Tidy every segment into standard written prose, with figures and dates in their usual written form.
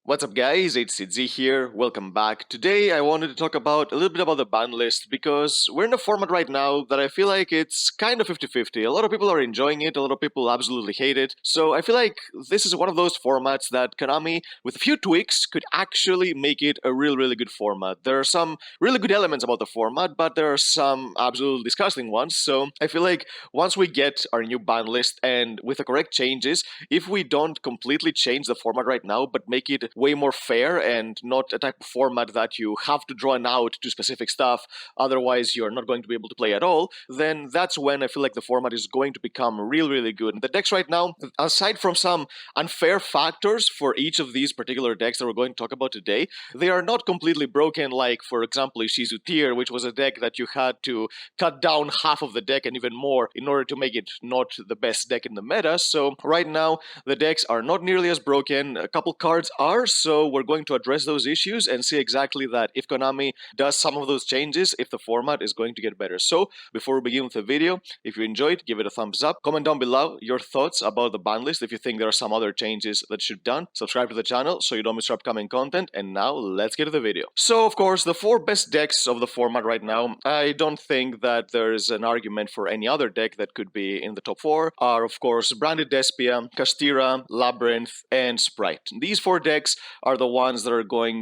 What's up guys, it's Idzi here, welcome back. Today I wanted to talk about a little bit about the ban list because we're in a format right now that I feel like it's kind of 50-50. A lot of people are enjoying it, a lot of people absolutely hate it. So I feel like this is one of those formats that KONAMI, with a few tweaks, could actually make it a really good format. There are some really good elements about the format, but there are some absolutely disgusting ones. So I feel like once we get our new ban list and with the correct changes, if we don't completely change the format right now but make it way more fair and not a type of format that you have to draw out to specific stuff, otherwise you're not going to be able to play at all, then that's when I feel like the format is going to become really good. And the decks right now, aside from some unfair factors for each of these particular decks that we're going to talk about today, they are not completely broken, like for example Ishizu Tier, which was a deck that you had to cut down half of the deck and even more in order to make it not the best deck in the meta. So right now the decks are not nearly as broken, a couple cards are, so we're going to address those issues and see exactly that if KONAMI does some of those changes, if the format is going to get better. So before we begin with the video, if you enjoyed, give it a thumbs up, comment down below your thoughts about the ban list, if you think there are some other changes that should be done, subscribe to the channel so you don't miss upcoming content, and now let's get to the video. So of course, the 4 best decks of the format right now, I don't think that there's an argument for any other deck that could be in the top 4, are of course Branded Despia, Castira, Labyrinth, and Sprite. These 4 decks are the ones that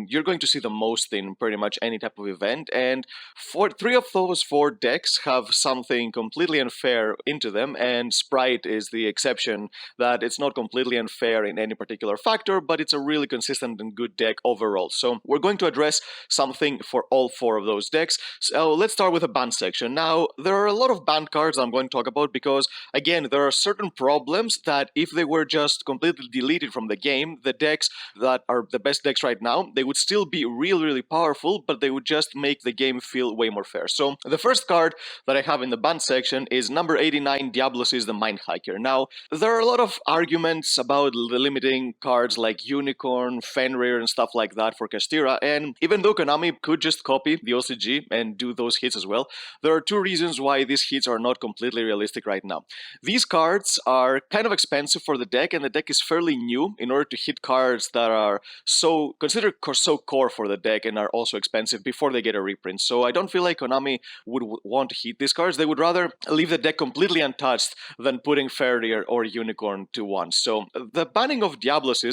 you're going to see the most in pretty much any type of event, and 3 of those 4 decks have something completely unfair into them, and Sprite is the exception, that it's not completely unfair in any particular factor, but it's a really consistent and good deck overall. So we're going to address something for all 4 of those decks. So let's start with the ban section. Now, there are a lot of banned cards I'm going to talk about because, again, there are certain problems that if they were just completely deleted from the game, the decks that are the best decks right now, they would still be really powerful, but they would just make the game feel way more fair. So the first card that I have in the ban section is number 89, Diablos is the Mind Hiker. Now, there are a lot of arguments about the limiting cards like Unicorn, Fenrir, and stuff like that for Castira, and even though KONAMI could just copy the OCG and do those hits as well, there are 2 reasons why these hits are not completely realistic right now. These cards are kind of expensive for the deck, and the deck is fairly new in order to hit cards that are considered so core for the deck and are also expensive before they get a reprint. So I don't feel like KONAMI would want to hit these cards. They would rather leave the deck completely untouched than putting Fenrir or Unicorn to 1. So the banning of Diablos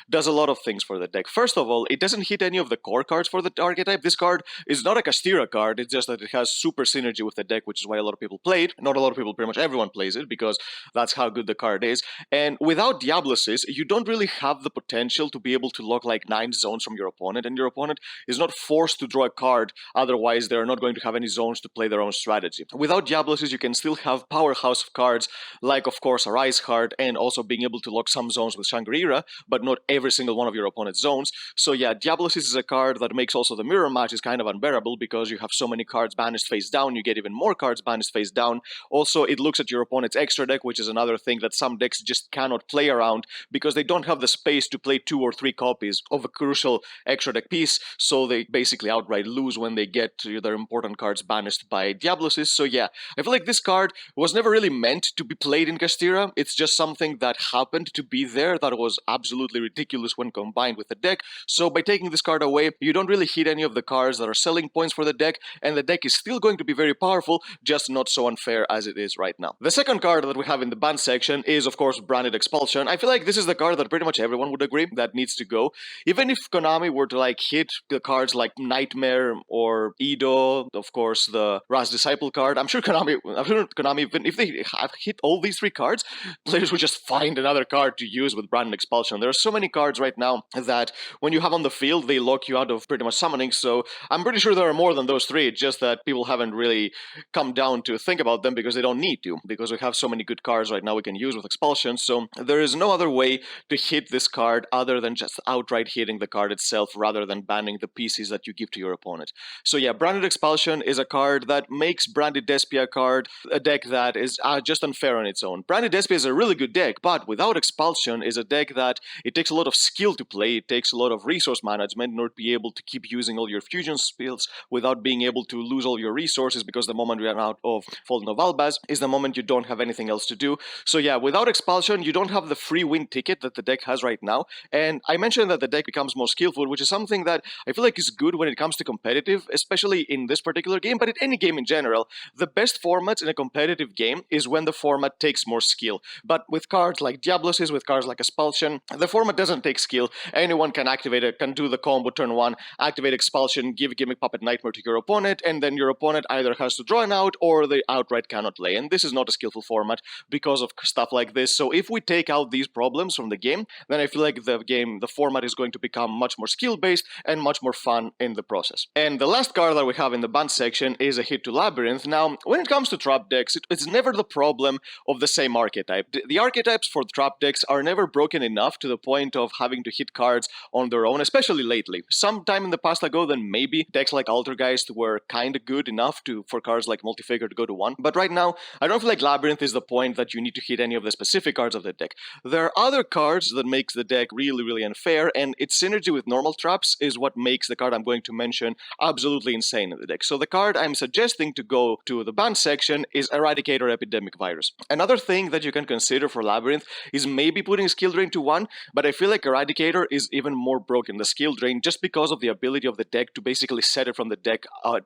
does a lot of things for the deck. First of all, it doesn't hit any of the core cards for the archetype. This card is not a Castira card, it's just that it has super synergy with the deck, which is why a lot of people play it. Not a lot of people, pretty much everyone plays it because that's how good the card is. And without Diablos, you don't really have the potential to be able to lock like 9 zones from your opponent, and your opponent is not forced to draw a card, otherwise they're not going to have any zones to play their own strategy. Without Diablos, you can still have powerhouse of cards like of course Arise Heart, and also being able to lock some zones with Shangri-La, but not every single one of your opponent's zones. So yeah, Diablos is a card that makes also the mirror match is kind of unbearable because you have so many cards banished face down, you get even more cards banished face down. Also, it looks at your opponent's extra deck, which is another thing that some decks just cannot play around because they don't have the space to play 2 or 3 copies of a crucial extra deck piece, so they basically outright lose when they get their important cards banished by Diablos. So yeah, I feel like this card was never really meant to be played in Castira. It's just something that happened to be there that was absolutely ridiculous when combined with the deck. So by taking this card away, you don't really hit any of the cards that are selling points for the deck, and the deck is still going to be very powerful, just not so unfair as it is right now. The second card that we have in the ban section is of course Branded Expulsion. I feel like this is the card that pretty much everyone would agree that needs to go. Even if KONAMI were to like hit the cards like Nightmare or Ido, of course the Raz Disciple card, I'm sure KONAMI, even if they have hit all these 3 cards, players would just find another card to use with Branded Expulsion. There are so many cards right now that when you have on the field, they lock you out of pretty much summoning, so I'm pretty sure there are more than those 3, it's just that people haven't really come down to think about them because they don't need to, because we have so many good cards right now we can use with Expulsion. So there is no other way to hit this card other than just outright hitting the card itself rather than banning the pieces that you give to your opponent. So yeah, Branded Expulsion is a card that makes Branded Despia card a deck that is just unfair on its own. Branded Despia is a really good deck, but without Expulsion is a deck that it takes a lot of skill to play, it takes a lot of resource management in order to be able to keep using all your fusion spells without being able to lose all your resources, because the moment you run out of Fallen of Albaz is the moment you don't have anything else to do. So yeah, without Expulsion, you don't have the free win ticket that the deck has right now, and I mentioned mentioned that the deck becomes more skillful, which is something that I feel like is good when it comes to competitive, especially in this particular game, but in any game in general. The best formats in a competitive game is when the format takes more skill. But with cards like Diablos, with cards like Expulsion, the format doesn't take skill. Anyone can activate it, can do the combo turn 1, activate Expulsion, give Gimmick Puppet Nightmare to your opponent, and then your opponent either has to draw an out or they outright cannot play. And this is not a skillful format because of stuff like this. So if we take out these problems from the game, then I feel like the format is going to become much more skill-based and much more fun in the process. And the last card that we have in the banned section is a hit to Labyrinth. Now, when it comes to trap decks, it's never the problem of the same archetype. The archetypes for trap decks are never broken enough to the point of having to hit cards on their own, especially lately. Sometime in the past ago, then maybe decks like Altergeist were kind of good enough for cards like Multifaker to go to 1. But right now, I don't feel like Labyrinth is the point that you need to hit any of the specific cards of the deck. There are other cards that makes the deck really, really unfair, and its synergy with normal traps is what makes the card I'm going to mention absolutely insane in the deck. So the card I'm suggesting to go to the banned section is Eradicator Epidemic Virus. Another thing that you can consider for Labyrinth is maybe putting Skill Drain to 1, but I feel like Eradicator is even more broken, the Skill Drain, just because of the ability of the deck to basically set it from the deck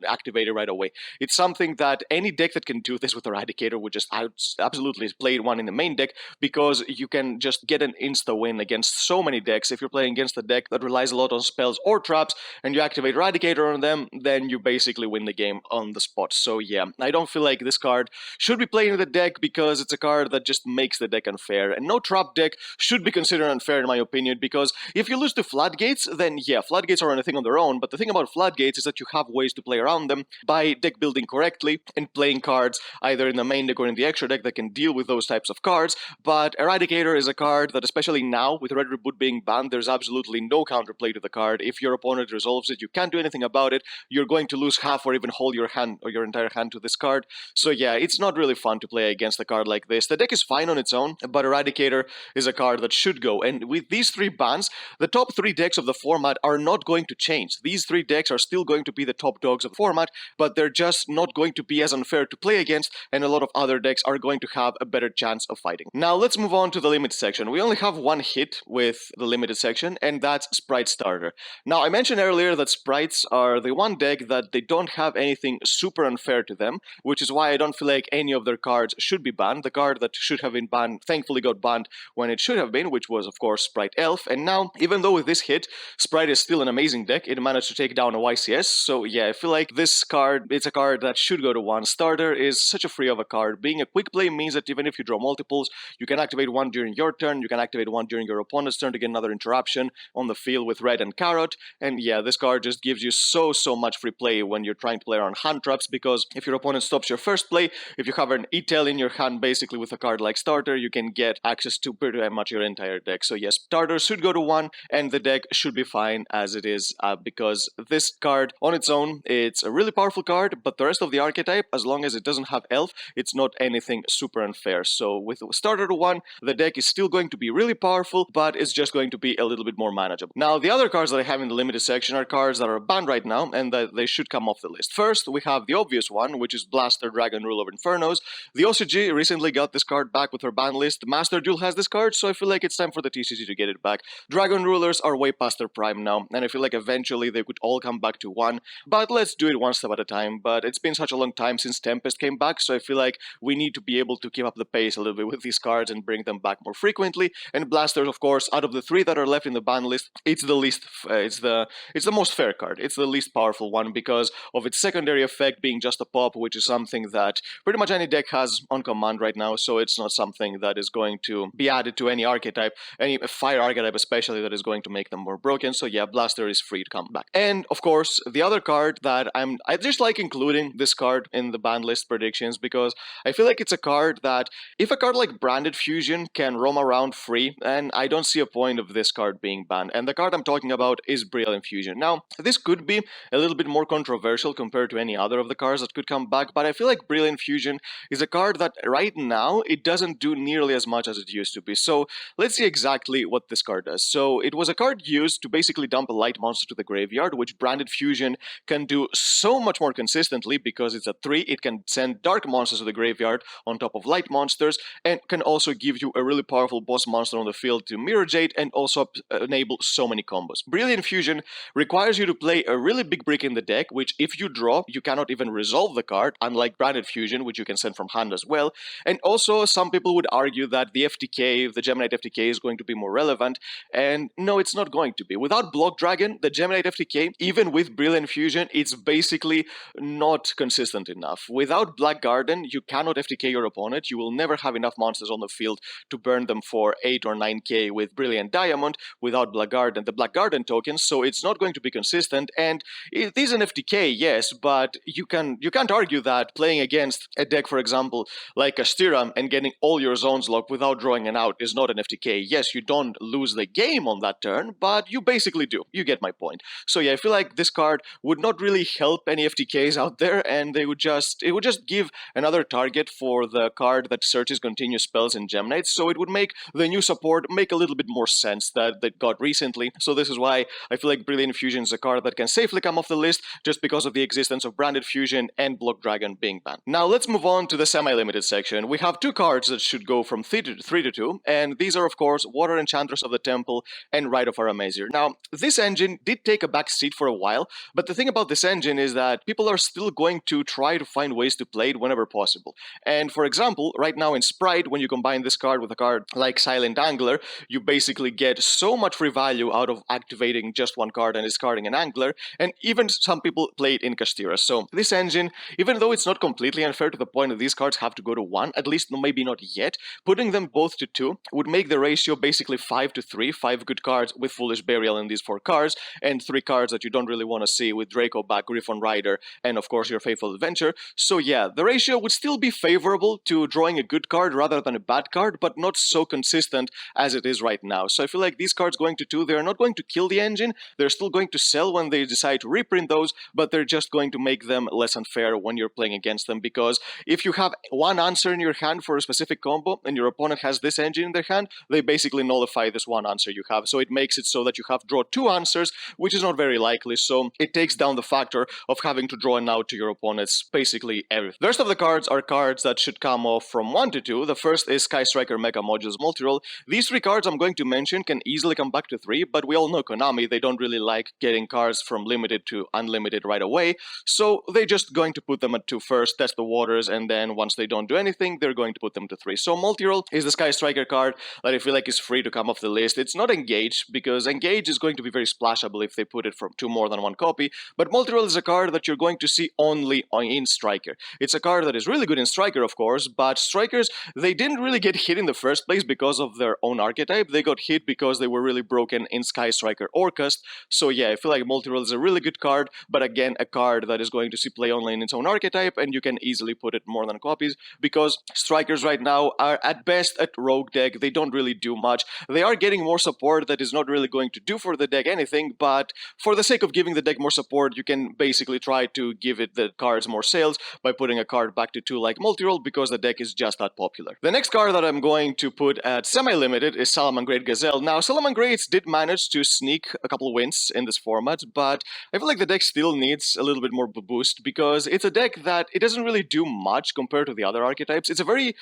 activate it right away. It's something that any deck that can do this with Eradicator would just absolutely play one in the main deck, because you can just get an insta-win against so many decks. If you're playing against a deck that relies a lot on spells or traps, and you activate Eradicator on them, then you basically win the game on the spot. So yeah, I don't feel like this card should be played in the deck because it's a card that just makes the deck unfair. And no trap deck should be considered unfair in my opinion, because if you lose to Floodgates, then yeah, Floodgates are anything on their own, but the thing about Floodgates is that you have ways to play around them by deck building correctly and playing cards either in the main deck or in the extra deck that can deal with those types of cards. But Eradicator is a card that, especially now with Red Reboot being banned, there's absolutely no counterplay to the card. If your opponent resolves it, you can't do anything about it. You're going to lose half or even hold your hand or your entire hand to this card. So yeah, it's not really fun to play against a card like this. The deck is fine on its own, but Eradicator is a card that should go. And with these 3 bans, the top 3 decks of the format are not going to change. These 3 decks are still going to be the top dogs of the format, but they're just not going to be as unfair to play against, and a lot of other decks are going to have a better chance of fighting. Now let's move on to the limited section. We only have one hit with the limited section, and that's Sprite Starter. Now I mentioned earlier that Sprites are the one deck that they don't have anything super unfair to them, which is why I don't feel like any of their cards should be banned. The card that should have been banned thankfully got banned when it should have been, which was of course Sprite Elf. And now, even though with this hit, Sprite is still an amazing deck, it managed to take down a YCS. So yeah, I feel like this card, it's a card that should go to 1. Starter is such a free of a card. Being a quick play means that even if you draw multiples, you can activate one during your turn, you can activate one during your opponent's turn to get another interruption on the field with red and carrot. And yeah, this card just gives you so much free play when you're trying to play around hand traps, because if your opponent stops your first play, if you have an E-Tail in your hand basically with a card like Starter, you can get access to pretty much your entire deck. So yes, Starter should go to 1, and the deck should be fine as it is, because this card on its own, it's a really powerful card, but the rest of the archetype, as long as it doesn't have Elf, it's not anything super unfair. So with Starter to 1, the deck is still going to be really powerful, but it's just going to be a little bit more manageable. Now, the other cards that I have in the limited section are cards that are banned right now, and that they should come off the list. First, we have the obvious one, which is Blaster Dragon Rule of Infernos. The OCG recently got this card back with her ban list. Master Duel has this card, so I feel like it's time for the TCG to get it back. Dragon Rulers are way past their prime now, and I feel like eventually they could all come back to 1, but let's do it one step at a time. But it's been such a long time since Tempest came back, so I feel like we need to be able to keep up the pace a little bit with these cards and bring them back more frequently. And Blasters, of course, out of the 3 that are left in the ban list, it's the least, it's the most fair card. It's the least powerful one because of its secondary effect being just a pop, which is something that pretty much any deck has on command right now, so it's not something that is going to be added to any archetype, any fire archetype especially, that is going to make them more broken. So yeah, Blaster is free to come back. And of course, the other card that I just like including this card in the ban list predictions, because I feel like it's a card that if a card like Branded Fusion can roam around free, and I don't see a point of this card being banned. And the card I'm talking about is Brilliant Fusion. Now, this could be a little bit more controversial compared to any other of the cards that could come back, but I feel like Brilliant Fusion is a card that right now it doesn't do nearly as much as it used to be. So let's see exactly what this card does. So it was a card used to basically dump a light monster to the graveyard, which Branded Fusion can do so much more consistently because it's a 3. It can send dark monsters to the graveyard on top of light monsters, and can also give you a really powerful boss monster on the field to Mirror Jade, and also enable so many combos. Brilliant Fusion requires you to play a really big brick in the deck, which if you draw, you cannot even resolve the card, unlike Branded Fusion, which you can send from hand as well. And also, some people would argue that the FTK, the Geminite FTK, is going to be more relevant, and no, it's not going to be. Without Block Dragon, the Geminite FTK, even with Brilliant Fusion, it's basically not consistent enough. Without Black Garden, you cannot FTK your opponent. You will never have enough monsters on the field to burn them for 8 or 9k with Brilliant Diamond without Black Garden, the Black Garden tokens, so it's not going to be consistent. And it is an FTK, yes, but you can't argue that playing against a deck, for example, like Astira, and getting all your zones locked without drawing an out is not an FTK. Yes, you don't lose the game on that turn, but you basically do. You get my point. So yeah, I feel like this card would not really help any FTKs out there, and it would just give another target for the card that searches continuous spells in Geminites, so it would make the new support make a little bit more sense that got recently. So this is why I feel like Brilliant Fusion is a card that can safely come off the list just because of the existence of Branded Fusion and Block Dragon being banned. Now let's move on to the semi-limited section. We have two cards that should go from 3 to 2, and these are of course Water Enchanters of the Temple and Rite of Aramazir. Now, this engine did take a back seat for a while, but the thing about this engine is that people are still going to try to find ways to play it whenever possible. And for example, right now in Sprite, when you combine this card with a card like Silent Angler, you basically get so much free value out of activating just one card and discarding an Angler, and even some people play it in Kastira. So this engine, even though it's not completely unfair to the point that these cards have to go to 1, at least maybe not yet, putting them both to 2 would make the ratio basically 5 to 3, 5 good cards with Foolish Burial in these 4 cards, and 3 cards that you don't really want to see with Draco back, Griffon Rider, and of course your Faithful Adventure. So yeah, the ratio would still be favorable to drawing a good card rather than a bad card, but not so consistent as it is right now. So I feel like these cards going to 2, they're not going to kill the engine, they're still going to sell when they decide to reprint those, but they're just going to make them less unfair when you're playing against them, because if you have one answer in your hand for a specific combo and your opponent has this engine in their hand, they basically nullify this one answer you have. So it makes it so that you have to draw 2 answers, which is not very likely, so it takes down the factor of having to draw an out to your opponent's basically everything. The rest of the cards are cards that should come off from 1 to 2. The first is Sky Striker Mega Modules Multirole. These 3 cards I'm going to mention can easily come back to 3, but we all know Konami, they don't really like getting cards from limited to unlimited right away, so they're just going to put them at 2 first, test the waters, and then once they don't do anything, they're going to put them to 3. So Multirole is the Sky Striker card that I feel like is free to come off the list. It's not Engage, because Engage is going to be very splashable if they put it to more than 1 copy, but Multirole is a card that you're going to see only in Striker. It's a card that is really good in Striker, of course, but Strikers, they didn't really get hit in the first place because of their own archetype. They got hit because they were really broken in Sky Striker Orcust. So yeah, I feel like Multirole is a really good card, but again, a card that is going to see play only in its own archetype, and you can easily put it more than copies, because Strikers right now are at best at rogue deck. They don't really do much. They are getting more support that is not really going to do for the deck anything, but for the sake of giving the deck more support, you can basically try to give it the cards more sales by putting a card back to 2 like Multirole, because the deck is just that popular. The next card that I'm going to put at semi-limited is Salamangreat Gazelle. Now, Salamangreats did manage to sneak a couple wins in this format, but I feel like the deck still needs a little bit more boost, because it's a deck that it doesn't really do much compared to the other archetypes. It's a very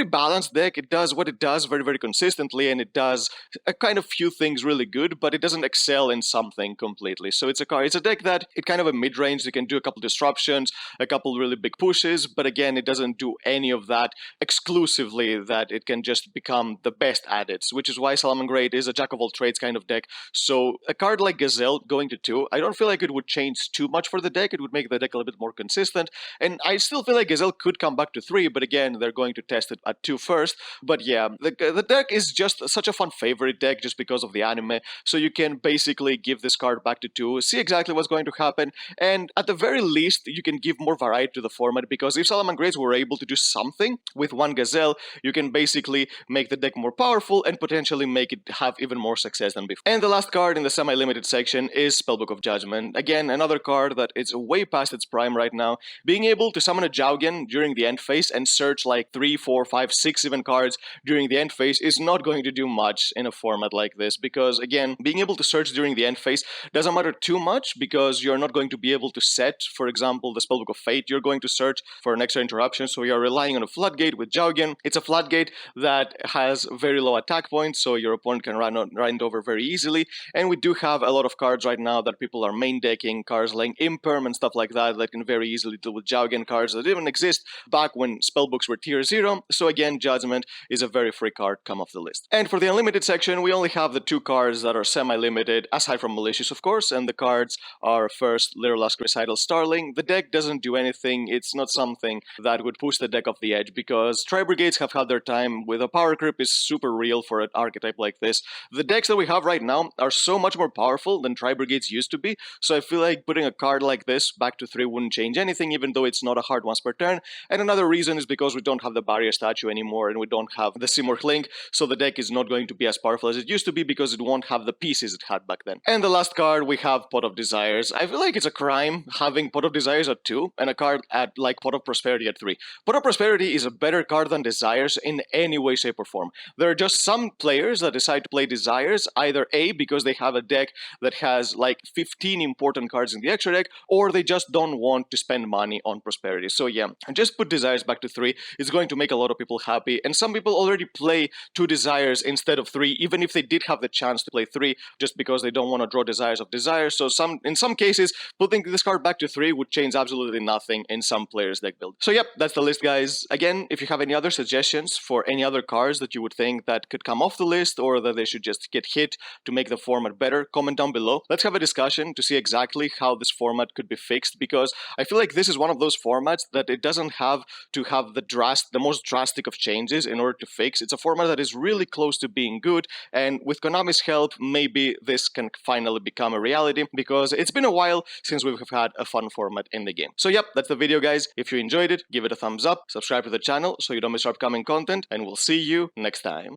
balanced deck. It does what it does very, very consistently, and it does a kind of few things really good, but it doesn't excel in something completely. So it's a deck that it kind of a mid-range. It can do a couple disruptions, a couple really big pushes, but again, it doesn't do any of that exclusively that it can just become the best at it, which is why Salamangreat is a jack-of-all-trades kind of deck. So a card like Gazelle going to 2, I don't feel like it would change too much for the deck. It would make the deck a little bit more consistent, and I still feel like Gazelle could come back to 3, but again, they're going to test it at 2 first. But yeah, the deck is just such a fun favorite deck just because of the anime, so you can basically give this card back to 2, see exactly what's going to happen, and at the very least, you can give more variety to the format, because if Salamangreats were able to do something with 1 Gazelle, you can basically make the deck more powerful and potentially make it have even more success than before. And the last card in the semi-limited section is Spellbook of Judgment. Again, another card that is way past its prime right now. Being able to summon a Jaugen during the end phase and search like 3, 4, 5, 6 even cards during the end phase is not going to do much in a format like this, because again, being able to search during the end phase doesn't matter too much, because you're not going to be able to set, for example, the Spellbook of Fate. You're going to search for an extra interruption, so you're relying on a Floodgate with Jaugen. It's a Floodgate that has very low attack points, so your opponent can run run it over very easily. And we do have a lot of cards right now that people are main decking, cards like Imperm and stuff like that can very easily deal with Yugioh cards that didn't exist back when spellbooks were tier 0. So again, Judgment is a very free card come off the list. And for the unlimited section, we only have the 2 cards that are semi-limited, aside from Malicious, of course, and the cards are first Literalist Recital Starling. The deck doesn't do anything, it's not something that would push the deck off the edge, because Tri-Brigades have had their time with a power creep is super real for an archetype like this. The decks that we have right now are so much more powerful than Tri-Brigades used to be, so I feel like putting a card like this back to 3 wouldn't change anything, even though it's not a hard once per turn. And another reason is because we don't have the Barrier statue anymore, and we don't have the Simurgh Link, so the deck is not going to be as powerful as it used to be because it won't have the pieces it had back then. And the last card, we have Pot of Desires. I feel like it's a crime having Pot of Desires at 2 and a card at like Pot of Prosperity at 3. Pot of Prosperity is a better card than Desires in any way, shape, or form. There are just some players that decide to play Desires, either A, because they have a deck that has like 15 important cards in the extra deck, or they just don't want to spend money on Prosperity. So yeah, just put Desires back to 3. It's going to make a lot of people happy, and some people already play 2 Desires instead of 3, even if they did have the chance to play 3, just because they don't want to draw Desires of Desires. So in some cases, putting this card back to 3 would change absolutely nothing in some players' deck build. So yep, that's the list, guys. Again, if you have any other suggestions for any other cards that you would think that could come off the list, or that they should just get hit to make the format better, comment down below. Let's have a discussion to see exactly how this format could be fixed, because I feel like this is one of those formats that it doesn't have to have the most drastic of changes in order to fix. It's a format that is really close to being good, and with Konami's help, maybe this can finally become a reality, because it's been a while since we've had a fun format in the game. So yep, that's the video, guys. If you enjoyed it, give it a thumbs up, subscribe to the channel so you don't miss our upcoming content, and we'll see you next time.